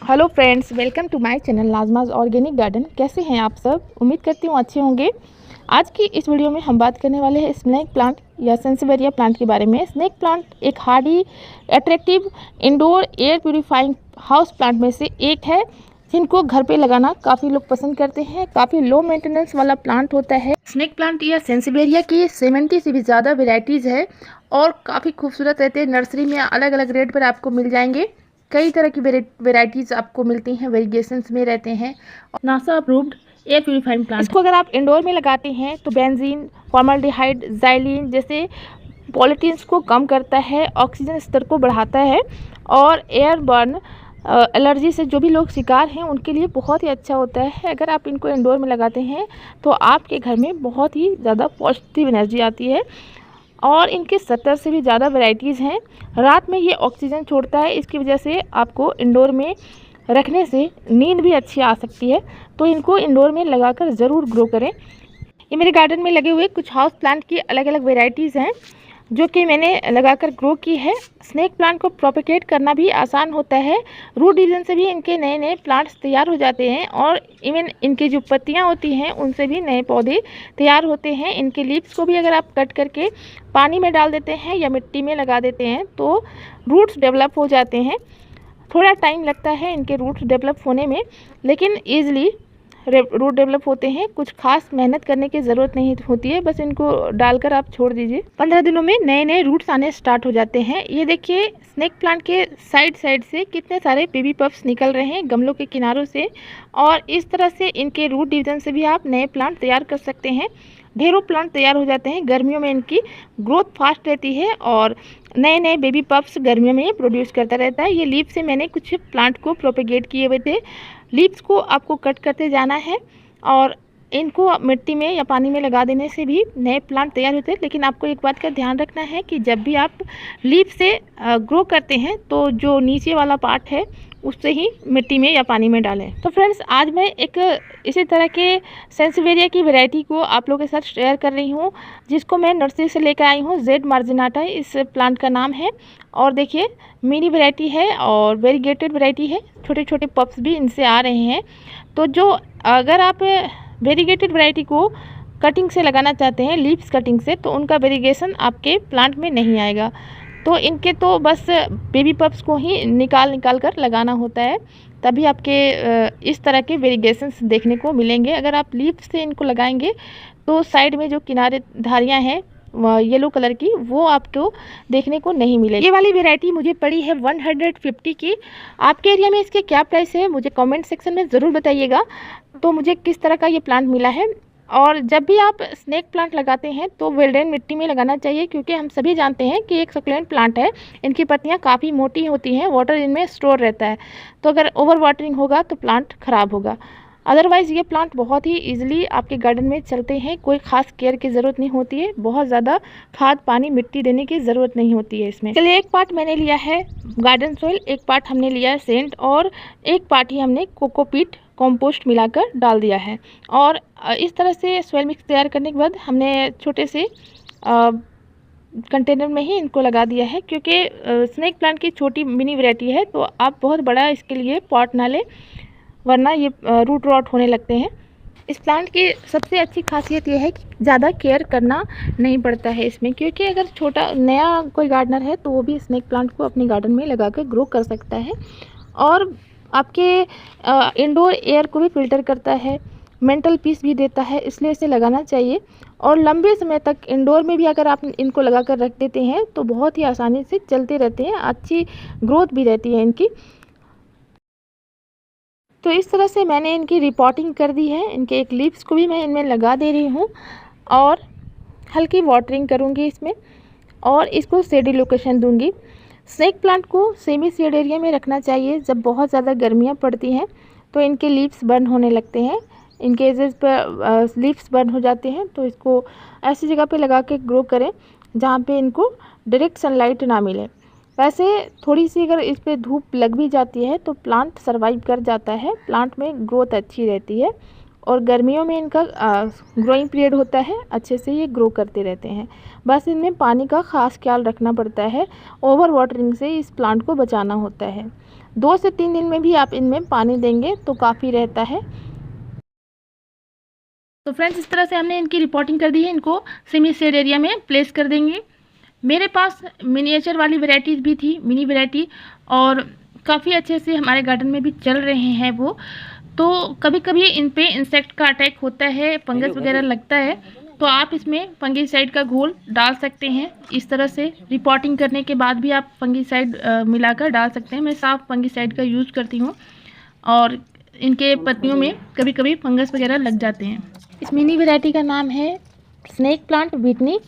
Hello friends, welcome to my channel Nazma's organic garden. कैसे हैं आप सब? उम्मीद करती हूँ अच्छे होंगे। आज की इस वीडियो में हम बात करने वाले हैं स्नेक प्लांट या सेंसिवेरिया प्लांट के बारे में। स्नेक प्लांट एक Hardy, attractive, indoor air purifying house plant में से एक है, जिनको घर पे लगाना काफ़ी लोग पसंद करते हैं। काफ़ी लो मेंटेनेंस वाला प्लांट होता है। स्नेक प्लांट या सेंसिवेरिया की 70 से भी ज़्यादा वेराइटीज़ है और काफ़ी खूबसूरत रहते हैं। नर्सरी में अलग अलग रेट पर आपको मिल जाएंगे। कई तरह की वेराइटीज़ आपको मिलती हैं, वेरिगेशंस में रहते हैं। NASA approved air purifying plant. इसको अगर आप इंडोर में लगाते हैं तो बेंजीन, फॉर्मल्डिहाइड, ज़ाइलिन जैसे पॉल्यूटेंट्स को कम करता है, ऑक्सीजन स्तर को बढ़ाता है और एयरबर्न एलर्जी से जो भी लोग शिकार हैं उनके लिए बहुत ही अच्छा होता है। अगर आप इनको इंडोर में लगाते हैं तो आपके घर में बहुत ही ज़्यादा पॉजिटिव एनर्जी आती है और इनके 70 से भी ज़्यादा वैरायटीज़ हैं। रात में ये ऑक्सीजन छोड़ता है, इसकी वजह से आपको इंडोर में रखने से नींद भी अच्छी आ सकती है। तो इनको इंडोर में लगाकर ज़रूर ग्रो करें। ये मेरे गार्डन में लगे हुए कुछ हाउस प्लांट की अलग अलग वेराइटीज़ हैं जो कि मैंने लगाकर ग्रो की है। स्नेक प्लांट को प्रोपेगेट करना भी आसान होता है। रूट डिवीजन से भी इनके नए नए प्लांट्स तैयार हो जाते हैं और इवन इनकी जो पत्तियां होती हैं उनसे भी नए पौधे तैयार होते हैं। इनके लीव्स को भी अगर आप कट करके पानी में डाल देते हैं या मिट्टी में लगा देते हैं तो रूट्स डेवलप हो जाते हैं। थोड़ा टाइम लगता है इनके रूट्स डेवलप होने में, लेकिन ईज़िली रूट डेवलप होते हैं। कुछ खास मेहनत करने की ज़रूरत नहीं होती है, बस इनको डालकर आप छोड़ दीजिए। 15 दिनों में नए नए रूट्स आने स्टार्ट हो जाते हैं। ये देखिए, स्नेक प्लांट के साइड से कितने सारे बेबी पफ्स निकल रहे हैं गमलों के किनारों से, और इस तरह से इनके रूट डिवीजन से भी आप नए प्लांट तैयार कर सकते हैं। ढेरों प्लांट तैयार हो जाते हैं। गर्मियों में इनकी ग्रोथ फास्ट रहती है और नए नए बेबी पफ्स गर्मियों में प्रोड्यूस करता रहता है। ये लीफ से मैंने कुछ प्लांट को प्रोपेगेट किए हुए थे। लीव्स को आपको कट करते जाना है और इनको मिट्टी में या पानी में लगा देने से भी नए प्लांट तैयार होते हैं। लेकिन आपको एक बात का ध्यान रखना है कि जब भी आप लीफ से ग्रो करते हैं तो जो नीचे वाला पार्ट है उससे ही मिट्टी में या पानी में डालें। तो फ्रेंड्स, आज मैं एक इसी तरह के सेंसिवेरिया की वैरायटी को आप लोगों के साथ शेयर कर रही हूँ, जिसको मैं नर्सरी से लेकर आई हूँ। जेड मार्जिनाटा इस प्लांट का नाम है। और देखिए, मिनी वैरायटी है और वेरीगेटेड वैरायटी है। छोटे छोटे पप्स भी इनसे आ रहे हैं। तो जो अगर आप वेरीगेटेड वैरायटी को कटिंग से लगाना चाहते हैं, लीव्स कटिंग से, तो उनका वेरीगेशन आपके प्लांट में नहीं आएगा। तो इनके तो बस बेबी पप्स को ही निकाल कर लगाना होता है, तभी आपके इस तरह के वेरीगेशंस देखने को मिलेंगे। अगर आप लीफ से इनको लगाएंगे तो साइड में जो किनारे धारियां हैं येलो कलर की, वो आपको देखने को नहीं मिलेगी। ये वाली वैरायटी मुझे पड़ी है 150 की। आपके एरिया में इसके क्या प्राइस है मुझे कमेंट सेक्शन में ज़रूर बताइएगा, तो मुझे किस तरह का ये प्लांट मिला है। और जब भी आप स्नेक प्लांट लगाते हैं तो वेल ड्रेन मिट्टी में लगाना चाहिए, क्योंकि हम सभी जानते हैं कि एक सक्लेंट प्लांट है। इनकी पत्तियां काफ़ी मोटी होती हैं, वाटर इनमें स्टोर रहता है। तो अगर ओवर वाटरिंग होगा तो प्लांट ख़राब होगा। अदरवाइज़ ये प्लांट बहुत ही ईजिली आपके गार्डन में चलते हैं। कोई ख़ास केयर की ज़रूरत नहीं होती है, बहुत ज़्यादा खाद पानी मिट्टी देने की ज़रूरत नहीं होती है इसमें। चलिए, एक पार्ट मैंने लिया है गार्डन सॉइल, एक पार्ट हमने लिया है सेंट और एक पार्ट ही हमने कोकोपीट कंपोस्ट मिलाकर डाल दिया है। और इस तरह से सॉइल मिक्स तैयार करने के बाद हमने छोटे से कंटेनर में ही इनको लगा दिया है, क्योंकि स्नेक प्लांट की छोटी मिनी वैरायटी है। तो आप बहुत बड़ा इसके लिए पॉट ना लें, वरना ये रूट रॉट होने लगते हैं। इस प्लांट की सबसे अच्छी खासियत ये है कि ज़्यादा केयर करना नहीं पड़ता है इसमें, क्योंकि अगर छोटा नया कोई गार्डनर है तो वो भी स्नेक प्लांट को अपने गार्डन में लगाकर ग्रो कर सकता है। और आपके इंडोर एयर को भी फिल्टर करता है, मेंटल पीस भी देता है, इसलिए इसे लगाना चाहिए। और लंबे समय तक इंडोर में भी अगर आप इनको लगा कर रख देते हैं तो बहुत ही आसानी से चलते रहते हैं, अच्छी ग्रोथ भी रहती है इनकी। तो इस तरह से मैंने इनकी रिपोर्टिंग कर दी है। इनके एक लीव्स को भी मैं इनमें लगा दे रही हूँ और हल्की वाटरिंग करूँगी इसमें और इसको शेडी लोकेशन दूँगी। स्नेक प्लांट को सेमी शेड एरिया में रखना चाहिए। जब बहुत ज़्यादा गर्मियाँ पड़ती हैं तो इनके लीव्स बर्न होने लगते हैं, इनके एजेस पर लीव्स बर्न हो जाते हैं। तो इसको ऐसी जगह पे लगा के ग्रो करें जहाँ पे इनको डायरेक्ट सनलाइट ना मिले। वैसे थोड़ी सी अगर इस पर धूप लग भी जाती है तो प्लांट सर्वाइव कर जाता है, प्लांट में ग्रोथ अच्छी रहती है। और गर्मियों में इनका ग्रोइंग पीरियड होता है, अच्छे से ये ग्रो करते रहते हैं। बस इनमें पानी का ख़ास ख्याल रखना पड़ता है, ओवर वाटरिंग से इस प्लांट को बचाना होता है। 2 से 3 दिन में भी आप इनमें पानी देंगे तो काफ़ी रहता है। तो फ्रेंड्स, इस तरह से हमने इनकी रिपोर्टिंग कर दी है। इनको सेमी शेड एरिया में प्लेस कर देंगे। मेरे पास मिनिएचर वाली वैराइटीज़ भी थी, मिनी वैरायटी, और काफ़ी अच्छे से हमारे गार्डन में भी चल रहे हैं वो। तो कभी कभी इन पे इंसेक्ट का अटैक होता है, फंगस वगैरह लगता है, तो आप इसमें फंगीसाइड का घोल डाल सकते हैं। इस तरह से रिपोर्टिंग करने के बाद भी आप फंगीसाइड मिलाकर डाल सकते हैं। मैं साफ फंगीसाइड का यूज़ करती हूँ, और इनके पत्तियों में कभी कभी फंगस वगैरह लग जाते हैं। इस मिनी वैरायटी का नाम है स्नेक प्लांट विटनी,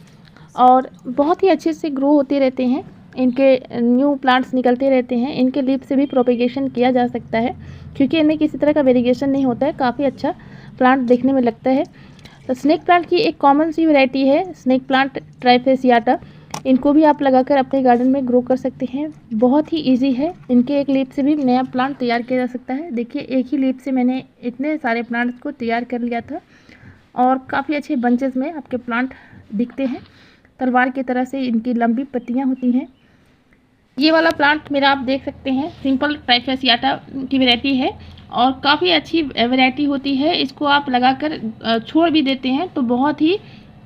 और बहुत ही अच्छे से ग्रो होते रहते हैं। इनके न्यू प्लांट्स निकलते रहते हैं। इनके लीफ से भी प्रोपेगेशन किया जा सकता है, क्योंकि इनमें किसी तरह का वेरिएशन नहीं होता है। काफ़ी अच्छा प्लांट देखने में लगता है। तो स्नेक प्लांट की एक कॉमन सी वैरायटी है स्नेक प्लांट ट्राइफेसियाटा। इनको भी आप लगाकर अपने गार्डन में ग्रो कर सकते हैं। बहुत ही इजी है। इनके एक लीफ से भी नया प्लांट तैयार किया जा सकता है। देखिए, एक ही लीफ से मैंने इतने सारे प्लांट्स को तैयार कर लिया था, और काफ़ी अच्छे बंचेस में आपके प्लांट दिखते हैं। तलवार की तरह से इनकी लंबी पत्तियां होती हैं। ये वाला प्लांट मेरा आप देख सकते हैं, सिंपल ट्राइफेसियाटा की वैरायटी है, और काफ़ी अच्छी वैरायटी होती है। इसको आप लगाकर छोड़ भी देते हैं तो बहुत ही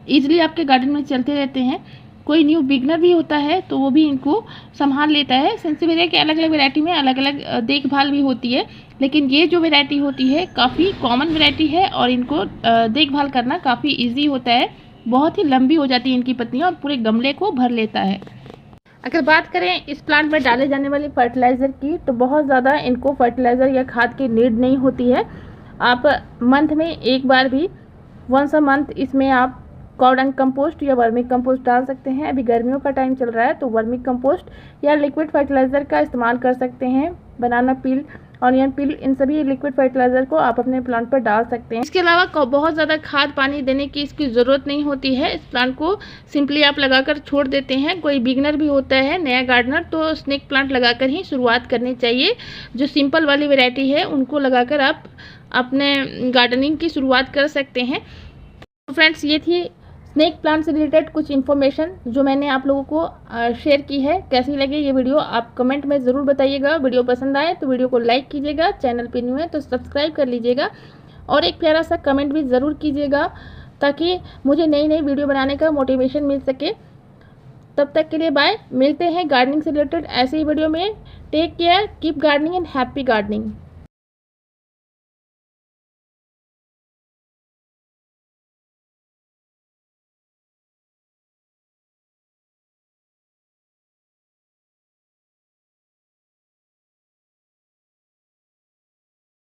ईजिली आपके गार्डन में चलते रहते हैं। कोई न्यू बिगनर भी होता है तो वो भी इनको संभाल लेता है। सेंसिवेरिया के अलग अलग वैरायटी में अलग अलग देखभाल भी होती है, लेकिन ये जो वैरायटी होती है काफ़ी कॉमन वैरायटी है, और इनको देखभाल करना काफ़ी ईजी होता है। बहुत ही लंबी हो जाती है इनकी पत्तियाँ, और पूरे गमले को भर लेता है। अगर बात करें इस प्लांट में डाले जाने वाले फर्टिलाइज़र की, तो बहुत ज़्यादा इनको फर्टिलाइज़र या खाद की नीड नहीं होती है। आप मंथ में एक बार भी, वंस अ मंथ, इसमें आप कॉर्डन कंपोस्ट या वर्मी कंपोस्ट डाल सकते हैं। अभी गर्मियों का टाइम चल रहा है तो वर्मी कंपोस्ट या लिक्विड फर्टिलाइज़र का इस्तेमाल कर सकते हैं। बनाना पील, ऑनियन पील, इन सभी लिक्विड फर्टिलाइज़र को आप अपने प्लांट पर डाल सकते हैं। इसके अलावा बहुत ज़्यादा खाद पानी देने की इसकी ज़रूरत नहीं होती है। इस प्लांट को सिंपली आप लगाकर छोड़ देते हैं। कोई बिगनर भी होता है, नया गार्डनर, तो स्नेक प्लांट लगाकर ही शुरुआत करनी चाहिए। जो सिंपल वाली वैरायटी है उनको लगाकर आप अपने गार्डनिंग की शुरुआत कर सकते हैं। तो फ्रेंड्स, ये थी स्नेक प्लांट से रिलेटेड कुछ इन्फॉर्मेशन जो मैंने आप लोगों को शेयर की है। कैसी लगी ये वीडियो आप कमेंट में ज़रूर बताइएगा। वीडियो पसंद आए तो वीडियो को लाइक कीजिएगा, चैनल पे न्यू है तो सब्सक्राइब कर लीजिएगा, और एक प्यारा सा कमेंट भी ज़रूर कीजिएगा, ताकि मुझे नई नई वीडियो बनाने का मोटिवेशन मिल सके। तब तक के लिए बाय। मिलते हैं गार्डनिंग से रिलेटेड ऐसे ही वीडियो में। Take care, keep gardening and happy gardening.